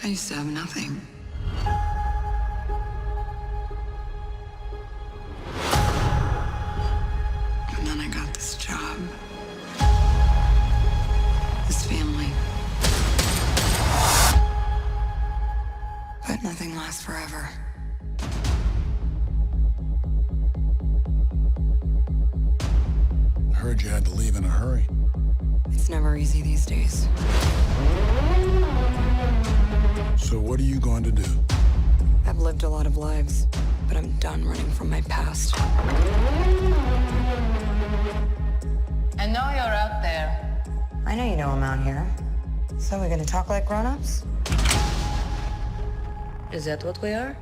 I used to have nothing. And then I got this job. This family. But nothing lasts forever. I heard you had to leave in a hurry. It's never easy these days. So what are you going to do? I've lived a lot of lives, but I'm done running from my past. I know you're out there. I know you know I'm out here. So we're gonna talk like grown-ups? Is that what we are?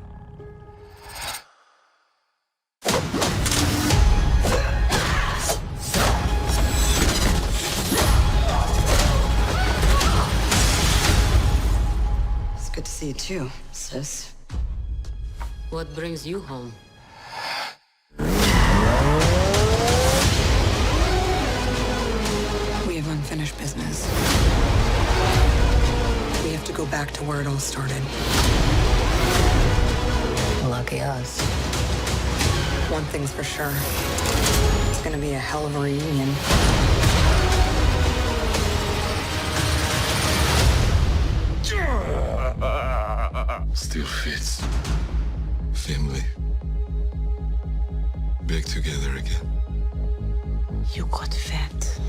It's good to see you too, sis. What brings you home? We have unfinished business. We have to go back to where it all started. Lucky us. One thing's for sure. It's gonna be a hell of a reunion. Still fits. Family. Back together again. You got fat.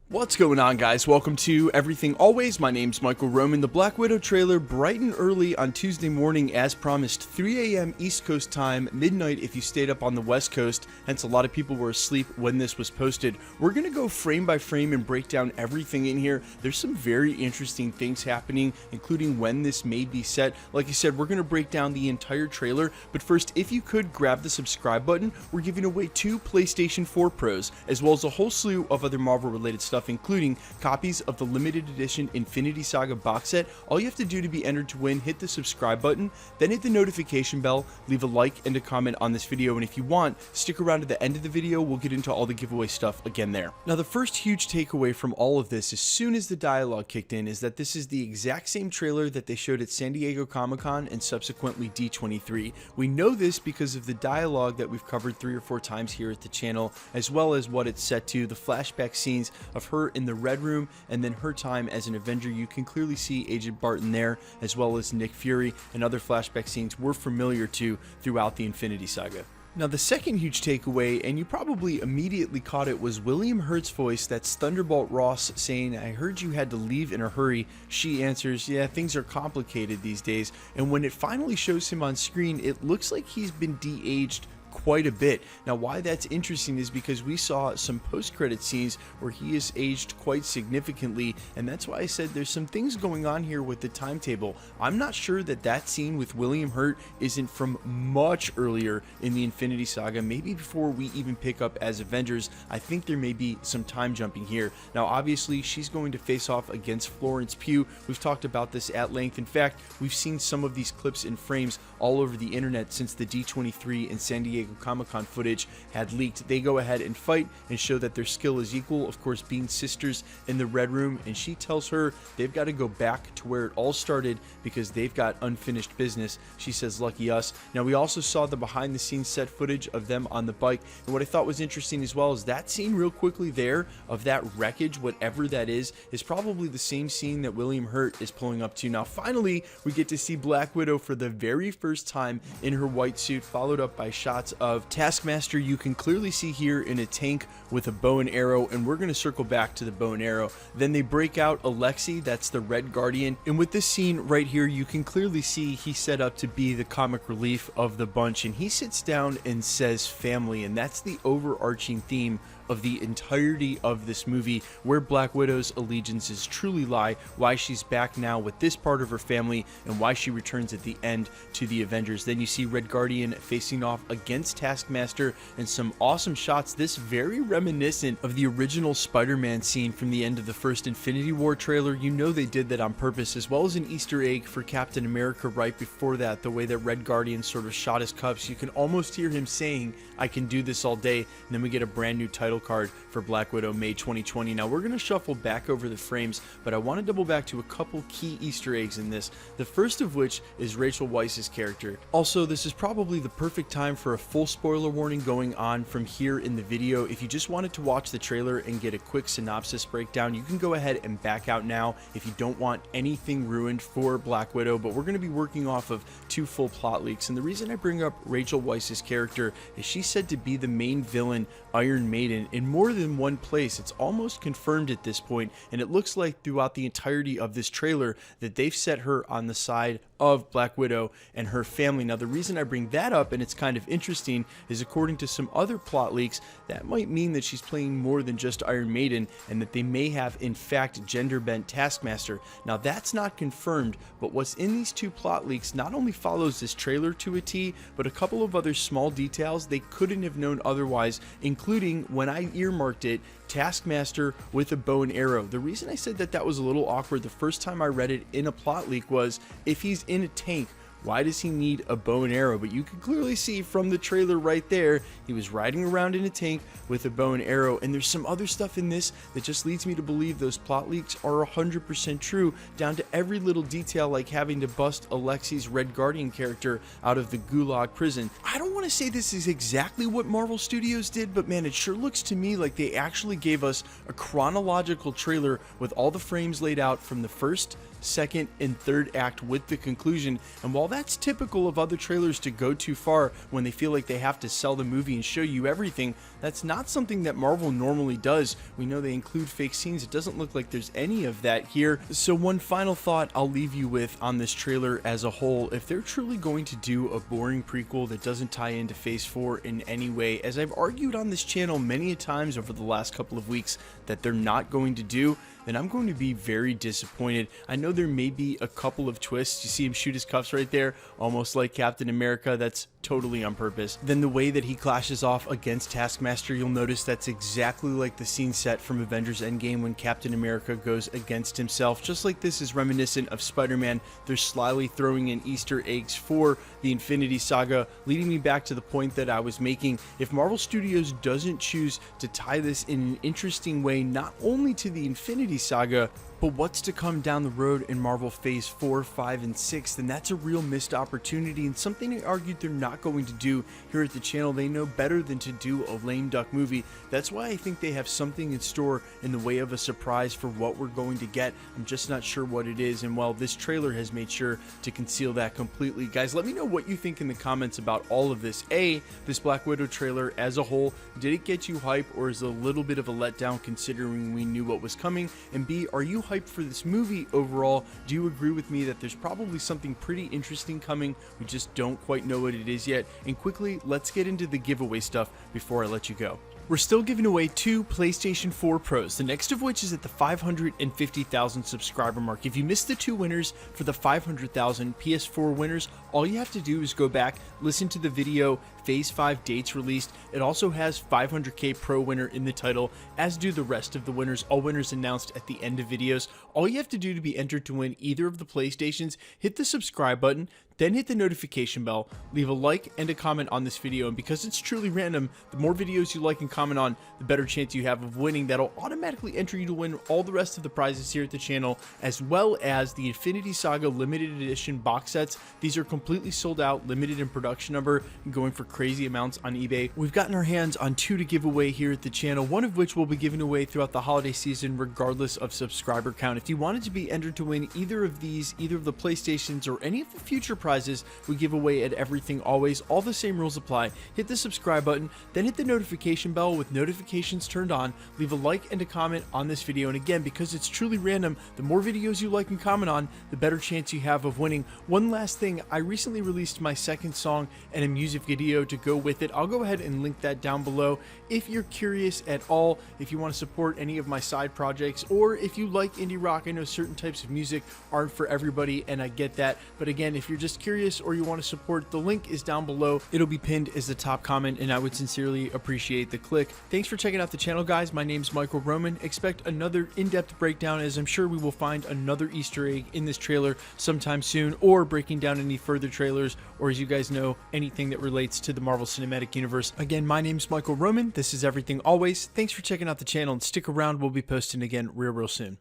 What's going on, guys? Welcome to Everything Always. My name's Michael Roman. The Black Widow trailer bright and early on Tuesday morning as promised, 3 a.m. East Coast time, midnight if you stayed up on the West Coast, hence a lot of people were asleep when this was posted. We're going to go frame by frame and break down everything in here. There's some very interesting things happening, including when this may be set. Like I said, we're going to break down the entire trailer, but first, if you could grab the subscribe button, we're giving away 2 PlayStation 4 Pros, as well as a whole slew of other Marvel-related stuff, including copies of the limited edition Infinity Saga box set. All you have to do to be entered to win, hit the subscribe button, then hit the notification bell, leave a like and a comment on this video, and if you want, stick around to the end of the video. We'll get into all the giveaway stuff again there. Now, the first huge takeaway from all of this, as soon as the dialogue kicked in, is that this is the exact same trailer that they showed at San Diego Comic-Con and subsequently D23. We know this because of the dialogue that we've covered 3 or 4 times here at the channel, as well as what it's set to, the flashback scenes of her in the Red Room, and then her time as an Avenger. You can clearly see Agent Barton there, as well as Nick Fury, and other flashback scenes we're familiar to throughout the Infinity Saga. Now, the second huge takeaway, and you probably immediately caught it, was William Hurt's voice. That's Thunderbolt Ross saying, "I heard you had to leave in a hurry." She answers, "Yeah, things are complicated these days." And when it finally shows him on screen, it looks like he's been de-aged quite a bit. Now, why that's interesting is because we saw some post-credit scenes where he is aged quite significantly, and that's why I said there's some things going on here with the timetable. I'm not sure that that scene with William Hurt isn't from much earlier in the Infinity Saga, maybe before we even pick up as Avengers. I think there may be some time jumping here. Now, obviously, she's going to face off against Florence Pugh. We've talked about this at length. In fact, we've seen some of these clips and frames all over the internet since the D23 and San Diego Comic-Con footage had leaked. They go ahead and fight and show that their skill is equal, of course being sisters in the Red Room, and she tells her they've got to go back to where it all started because they've got unfinished business. She says, "Lucky us." Now, we also saw the behind the scenes set footage of them on the bike, and what I thought was interesting as well is that scene real quickly there of that wreckage, whatever that is probably the same scene that William Hurt is pulling up to. Now, finally, we get to see Black Widow for the very first time in her white suit, followed up by shots of Taskmaster. You can clearly see here in a tank with a bow and arrow, and we're going to circle back to the bow and arrow. Then they break out Alexei, that's the Red Guardian, and with this scene right here, you can clearly see he's set up to be the comic relief of the bunch, and he sits down and says family, and that's the overarching theme of the entirety of this movie, where Black Widow's allegiances truly lie, why she's back now with this part of her family, and why she returns at the end to the Avengers. Then you see Red Guardian facing off against Taskmaster, and some awesome shots. This very reminiscent of the original Spider-Man scene from the end of the first Infinity War trailer. You know they did that on purpose, as well as an Easter egg for Captain America right before that, the way that Red Guardian sort of shot his cups. You can almost hear him saying, "I can do this all day," and then we get a brand new title card for Black Widow, May 2020. Now we're going to shuffle back over the frames, but I want to double back to a couple key Easter eggs in this, the first of which is Rachel Weisz's character. Also, this is probably the perfect time for a full spoiler warning going on from here in the video. If you just wanted to watch the trailer and get a quick synopsis breakdown, you can go ahead and back out now if you don't want anything ruined for Black Widow, but we're going to be working off of 2 full plot leaks. And the reason I bring up Rachel Weisz's character is she's said to be the main villain, Iron Maiden, in more than one place. It's almost confirmed at this point, and it looks like throughout the entirety of this trailer that they've set her on the side of Black Widow and her family. Now the reason I bring that up, and it's kind of interesting, is according to some other plot leaks, that might mean that she's playing more than just Iron Maiden, and that they may have in fact gender bent Taskmaster. Now that's not confirmed, but what's in these 2 plot leaks not only follows this trailer to a T, but a couple of other small details they couldn't have known otherwise, including, when I earmarked it, Taskmaster with a bow and arrow. The reason I said that that was a little awkward the first time I read it in a plot leak was, if he's in a tank, why does he need a bow and arrow? But you can clearly see from the trailer right there, he was riding around in a tank with a bow and arrow. And there's some other stuff in this that just leads me to believe those plot leaks are 100% true, down to every little detail, like having to bust Alexi's Red Guardian character out of the Gulag prison. I don't want to say this is exactly what Marvel Studios did, but man, it sure looks to me like they actually gave us a chronological trailer with all the frames laid out from the first, second, and third act with the conclusion. And while that's typical of other trailers to go too far when they feel like they have to sell the movie and show you everything, that's not something that Marvel normally does. We know they include fake scenes. It doesn't look like there's any of that here. So one final thought I'll leave you with on this trailer as a whole: if they're truly going to do a boring prequel that doesn't tie into Phase 4 in any way, as I've argued on this channel many a times over the last couple of weeks that they're not going to do, then I'm going to be very disappointed. I know there may be a couple of twists. You see him shoot his cuffs right there, almost like Captain America. That's totally on purpose. Then the way that he clashes off against Taskmaster, you'll notice that's exactly like the scene set from Avengers Endgame when Captain America goes against himself. Just like this is reminiscent of Spider-Man, they're slyly throwing in Easter eggs for the Infinity Saga, leading me back to the point that I was making. If Marvel Studios doesn't choose to tie this in an interesting way, not only to the Infinity Saga, but what's to come down the road in Marvel Phase 4, 5, and 6, then that's a real missed opportunity, and something I argued they're not going to do here at the channel. They know better than to do a lame duck movie. That's why I think they have something in store in the way of a surprise for what we're going to get. I'm just not sure what it is, and well, this trailer has made sure to conceal that completely. Guys, let me know what you think in the comments about all of this. A, this Black Widow trailer as a whole, did it get you hype, or is it a little bit of a letdown considering we knew what was coming? And B, are you hyped for this movie overall? Do you agree with me that there's probably something pretty interesting coming? We just don't quite know what it is yet. And quickly, let's get into the giveaway stuff before I let you go. We're still giving away 2 PlayStation 4 Pros, the next of which is at the 550,000 subscriber mark. If you missed the 2 winners for the 500,000 PS4 winners, all you have to do is go back, listen to the video, Phase 5 dates released. It also has 500k Pro winner in the title, as do the rest of the winners. All winners announced at the end of videos. All you have to do to be entered to win either of the PlayStations, hit the subscribe button, then hit the notification bell, leave a like and a comment on this video, and because it's truly random, the more videos you like and comment on, the better chance you have of winning. That'll automatically enter you to win all the rest of the prizes here at the channel, as well as the Infinity Saga limited edition box sets. These are completely sold out, limited in production number, and going for crazy amounts on eBay. We've gotten our hands on 2 to give away here at the channel, one of which we'll be giving away throughout the holiday season regardless of subscriber count. if you wanted to be entered to win either of these, either of the PlayStations or any of the future prizes we give away at Everything Always, all the same rules apply. Hit the subscribe button, then hit the notification bell with notifications turned on, leave a like and a comment on this video, and again, because it's truly random, the more videos you like and comment on, the better chance you have of winning. One last thing, I recently released my second song and a music video to go with it. I'll go ahead and link that down below. If you're curious at all, if you want to support any of my side projects, or if you like indie rock, I know certain types of music aren't for everybody, and I get that, but again, if you're just curious or you want to support, the link is down below. It'll be pinned as the top comment, and I would sincerely appreciate the click. Thanks for checking out the channel, guys. My name's Michael Roman. Expect another in-depth breakdown, as I'm sure we will find another Easter egg in this trailer sometime soon, or breaking down any further trailers, or as you guys know, anything that relates to the Marvel Cinematic Universe. Again, my name's Michael Roman. This is Everything Always. Thanks for checking out the channel, and stick around. We'll be posting again real soon.